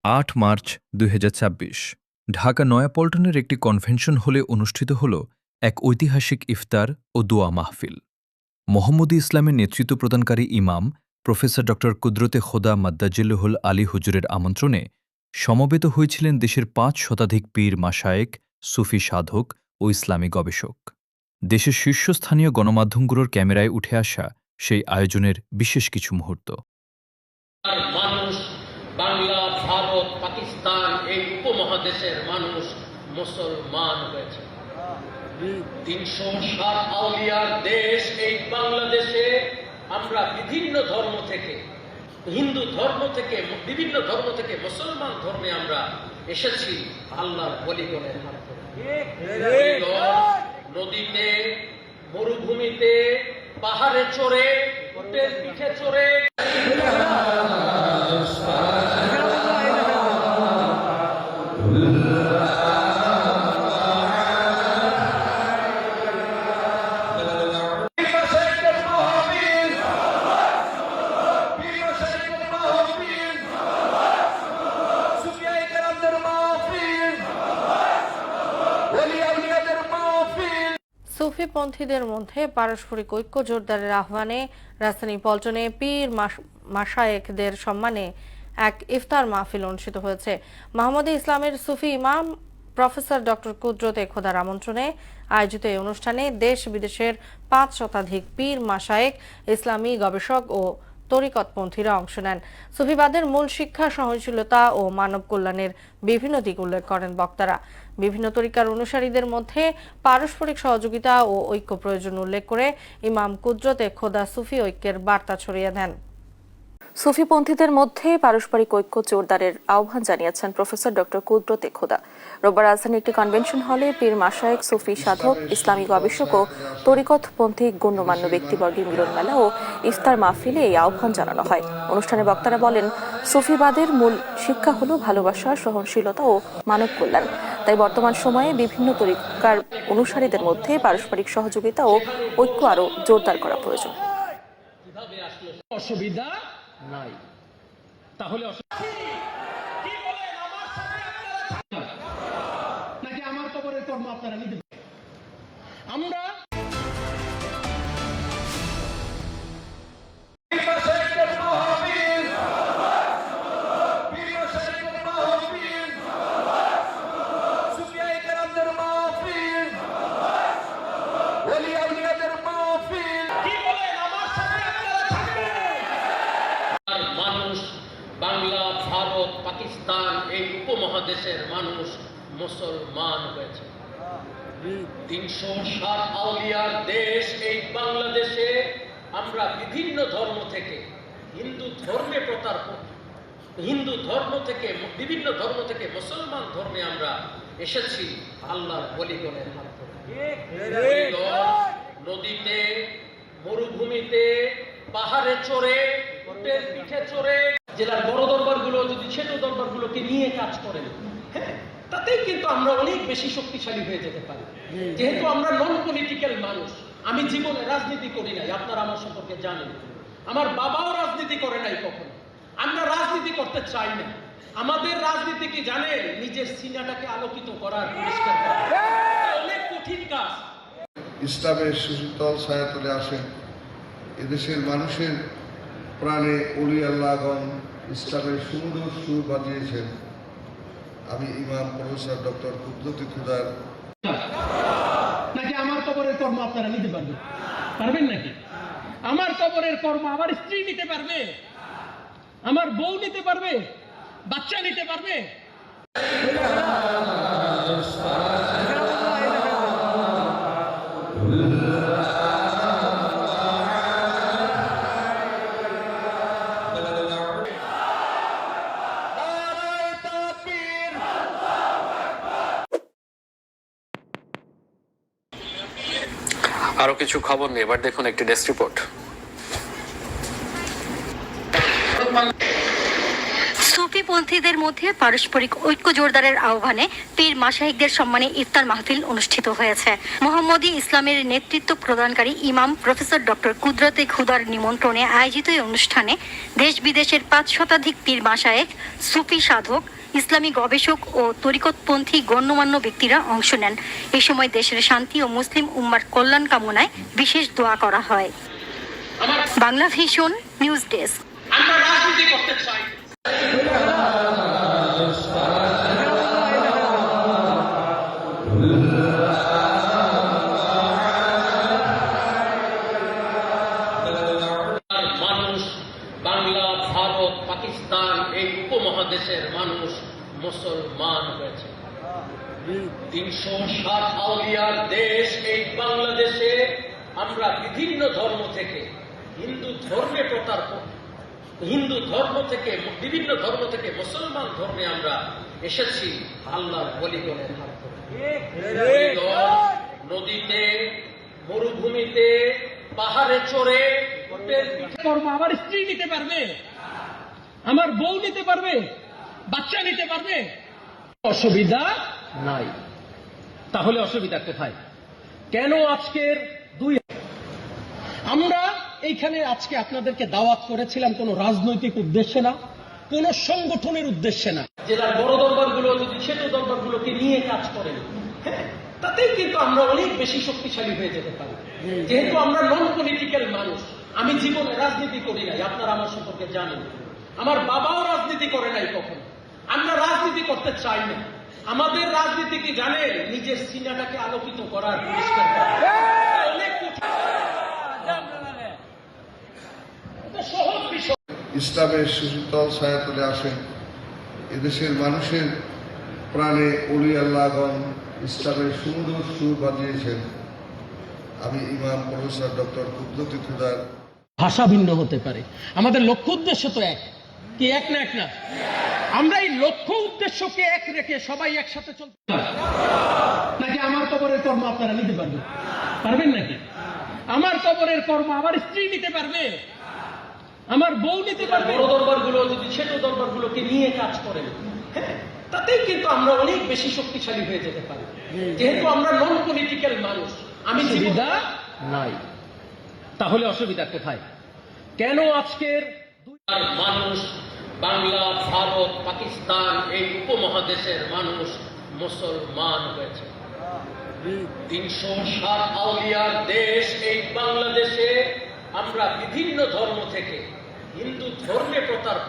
৮ March ২০২৬ Dhaka নয়াপল্টনের একটি convention হলে অনুষ্ঠিত হল এক ঐতিহাসিক ইফতার ও দোয়া মাহফিল। মোহাম্মদী ইসলামের নেতৃত্ব প্রদানকারী ইমাম প্রফেসর ড কুদরতে খোদা মাদ্দাজিল্লুহুল আলী হুজুরের আমন্ত্রণে সমবেত হয়েছিলেন দেশের ৫ শতাধিক পীর মাশায়েখ, সুফি সাধক ও ইসলামী গবেষক। দেশের শীর্ষস্থানীয় গণমাধ্যমগুলোর ক্যামেরায় উঠে আসা সেই আয়োজনের বিশেষ কিছু মুহূর্ত। মানুষ বাংলা, ভারত, পাকিস্তান এই উপমহাদেশের মানুষ মুসলমান হয়েছে। ৩০০ আউলিয়ার দেশ এই বাংলাদেশে। আমরা বিভিন্ন ধর্ম থেকে, হিন্দু ধর্ম থেকে, বিভিন্ন ধর্ম থেকে মুসলমান ধর্মে আমরা এসেছি আল্লাহর ওলিগণের হাত ধরে। নদীতে, মরুভূমিতে, পাহাড়ে চড়ে, উটের পিঠে চড়ে সুফিপন্থীদের মধ্যে পারস্পরিক ঐক্য জোরদারের আহ্বানে রাজধানী পল্টনে পীর মাশায়েখদের সম্মানে এক ইফতার মাহফিল অনুষ্ঠিত হয়েছে। মোহাম্মদী ইসলামের সুফি ইমাম প্রফেসর ড কুদরতে খোদার আমন্ত্রণে আয়োজিত এই অনুষ্ঠানে দেশ বিদেশের ৫ শতাধিক পীর মাশায়েখ, ইসলামী গবেষক ও তরিকতপন্থীরা অংশ নেন। সুফিবাদের মূল শিক্ষা সহনশীলতা ও মানব কল্যাণের বিভিন্ন দিক উল্লেখ করেন বক্তারা। বিভিন্ন তরিকার অনুসারীদের মধ্যে পারস্পরিক সহযোগিতা ও ঐক্য প্রয়োজন উল্লেখ করে ইমাম কুদরতে খোদা সুফি ঐক্যের বার্তা ছড়িয়ে দেন। সুফিপন্থীদের মধ্যে পারস্পরিক ঐক্য জোরদারের আহ্বান জানিয়েছেন প্রফেসর ড কুদরতে খোদা। রোববার রাজধানীর একটি কনভেনশন হলে পীর মাশায়েখ, সুফি সাধক, ইসলামী গবেষক ও তরিকতপন্থী গণ্যমান্য ব্যক্তিবর্গের মিলন মেলা ও ইফতার মাহফিলে এই আহ্বান জানানো হয়। অনুষ্ঠানে বক্তারা বলেন, সুফিবাদের মূল শিক্ষা হল ভালোবাসা, সহনশীলতা ও মানব কল্যাণ। তাই বর্তমান সময়ে বিভিন্ন তরিকার অনুসারীদের মধ্যে পারস্পরিক সহযোগিতা ও ঐক্য আরও জোরদার করা প্রয়োজন। অসুবিধা নাই, তাহলে নাকি আমার কবরের কর্ম আপনারা নিতে আমরা বাংলা, ভারত, পাকিস্তান এই উপমহাদেশের মানুষ মুসলমান হয়েছে। ৩০০ আউলিয়ার দেশ এই বাংলাদেশে। আমরা বিভিন্ন ধর্ম থেকে, হিন্দু ধর্ম থেকে, বিভিন্ন ধর্ম থেকে মুসলমান ধর্মে আমরা এসেছি আল্লাহর ওলিগণের হাত ধরে। নদীতে, মরুভূমিতে, পাহাড়ে চড়ে, উটের পিঠে চড়ে, জেলার বড় দরবারগুলো যদি ছোট দরবারগুলোকে নিয়ে কাজ করেন, হ্যাঁ, তাতেই কিন্তু আমরা অনেক বেশি শক্তিশালী হয়ে যেতে পারি। যেহেতু আমরা নন পলিটিক্যাল মানুষ। আমি জীবনে রাজনীতি করি নাই, আপনারা আমার সম্পর্কে জানেন। আমার বাবাও রাজনীতি করে নাই কখনো। আমরা রাজনীতি করতে চাই না। আমাদের রাজনীতি কি জানেন? নিজের সিনাটাকে আলোকিত করার, পরিষ্কার করা। অনেক কঠিন কাজ। ইসলামের সুশীতল ছায়াতলে আসেন এদেশের মানুষের প্রাণে অলি আল্লাহগণ ইসলামের সুন্দর সুর বাজিয়েছেন। আমি ইমাম প্রফেসর ড কুদরতে খোদার। নাকি আমার কবরের কর্ম আপনারা নিতে পারবেন নাকি? আমার কবরের কর্ম আমার স্ত্রী নিতে পারবে? আমার বউ নিতে পারবে? বাচ্চা নিতে পারবে? আরো কিছু খবর নিয়ে এবার দেখুন একটি ডেস্ক রিপোর্ট। সুফি সুফিপন্থীদের মধ্যে পারস্পরিক ঐক্য জোরদারের আহ্বানে পীর মাশায়েখদের সম্মানে ইফতার মাহফিল অনুষ্ঠিত হয়েছে। মোহাম্মদী ইসলামের নেতৃত্ব প্রদানকারী ইমাম প্রফেসর ডক্টর কুদরতে খুদার নিমন্ত্রণে আয়োজিত এই অনুষ্ঠানে দেশ বিদেশের 5 শতাধিক পীর মাশায়েখ, সুফি সাধক, ইসলামী গবেষক ও তরিকতপন্থী গণ্যমান্য ব্যক্তিরা অংশ নেন। এই সময় দেশের শান্তি ও মুসলিম উম্মার কল্যাণ কামনায় বিশেষ দোয়া করা হয়। Bangla vision news desk. আমরা রাজনীতি করতে চাই। মানুষ, বাংলা, ভারত, পাকিস্তান এই উপমহাদেশের মানুষ মুসলমান হয়েছে। 360 আউলিয়ার দেশ এই বাংলাদেশে আমরা বিভিন্ন ধর্ম থেকে হিন্দু বিভিন্ন ধর্ম থেকে মুসলমান ধর্মে আমরা এসেছি আল্লাহর ওলিগণের হাত ধরে। নদীতে, মরুভূমিতে, পাহাড়ে চড়ে কর্ম আমার স্ত্রী নিতে পারবে, আমার বউ নিতে পারবে, বাচ্চা নিতে পারবে, অসুবিধা নাই। তাহলে অসুবিধা কোথায়? কেন আজকের আমরা এইখানে আজকে আপনাদেরকে দাওয়াত করেছিলাম কোনো রাজনৈতিক উদ্দেশ্যে না, কোন সংগঠনের উদ্দেশ্যে না। জেলার বড় দরবারগুলো যদি ছোট দরবারগুলোকে নিয়ে কাজ করেন, হ্যাঁ, তাতেই কিন্তু আমরা অনেক বেশি শক্তিশালী হয়ে যেতে পারি। যেহেতু আমরা নন পলিটিক্যাল মানুষ, আমি জীবনে রাজনীতি করি নাই, আপনারা আমার সম্পর্কে জানেন। আমার বাবাও রাজনীতি করে নাই কখনো। আমরা রাজনীতি করতে চাই না। আমাদের রাজনীতি কি জানেন? নিজের সিনাটাকে আলোকিত করার, পরিষ্কার করার। অনেক সহজ বিষয়। ইসলামের সুশীতল ছায়াতলে আসেন এদেশের মানুষের প্রাণে অলি আল্লাহগণ ইসলামের সুন্দর সুর বাজিয়েছেন। আমি ইমাম প্রফেসর ডক্টর কুদরতে খুদার। ভাষা ভিন্ন হতে পারে, আমাদের লক্ষ্য উদ্দেশ্য তো এক। কি এক না? এক না? আমরা এই লক্ষ্য উদ্দেশ্যকে এক রেখে সবাই একসাথে চলতে নাকি আমার কবরের কর্ম আপনারা নিতে পারবেন? পারবেন নাকি? আমার কবরের কর্ম আমার স্ত্রী নিতে পারবে, আমার বউ নিতে পারবে। বড় দরবারগুলো যদি ছোট দরবারগুলোকে নিয়ে কাজ করেন, হ্যাঁ, তাতেই কিন্তু আমরা অনেক বেশি শক্তিশালী হয়ে যেতে পারি। যেহেতু আমরা নন পলিটিক্যাল মানুষ, আমি সুবিধা নাই। তাহলে অসুবিধা কোথায়? কেন আজকের মানুষ, বাংলা, ভারত, পাকিস্তান এই উপমহাদেশের মানুষ মুসলমান হয়েছে। 360 আউলিয়ার দেশ এই বাংলাদেশে আমরা বিভিন্ন ধর্ম থেকে হিন্দু ধর্মে প্রতারক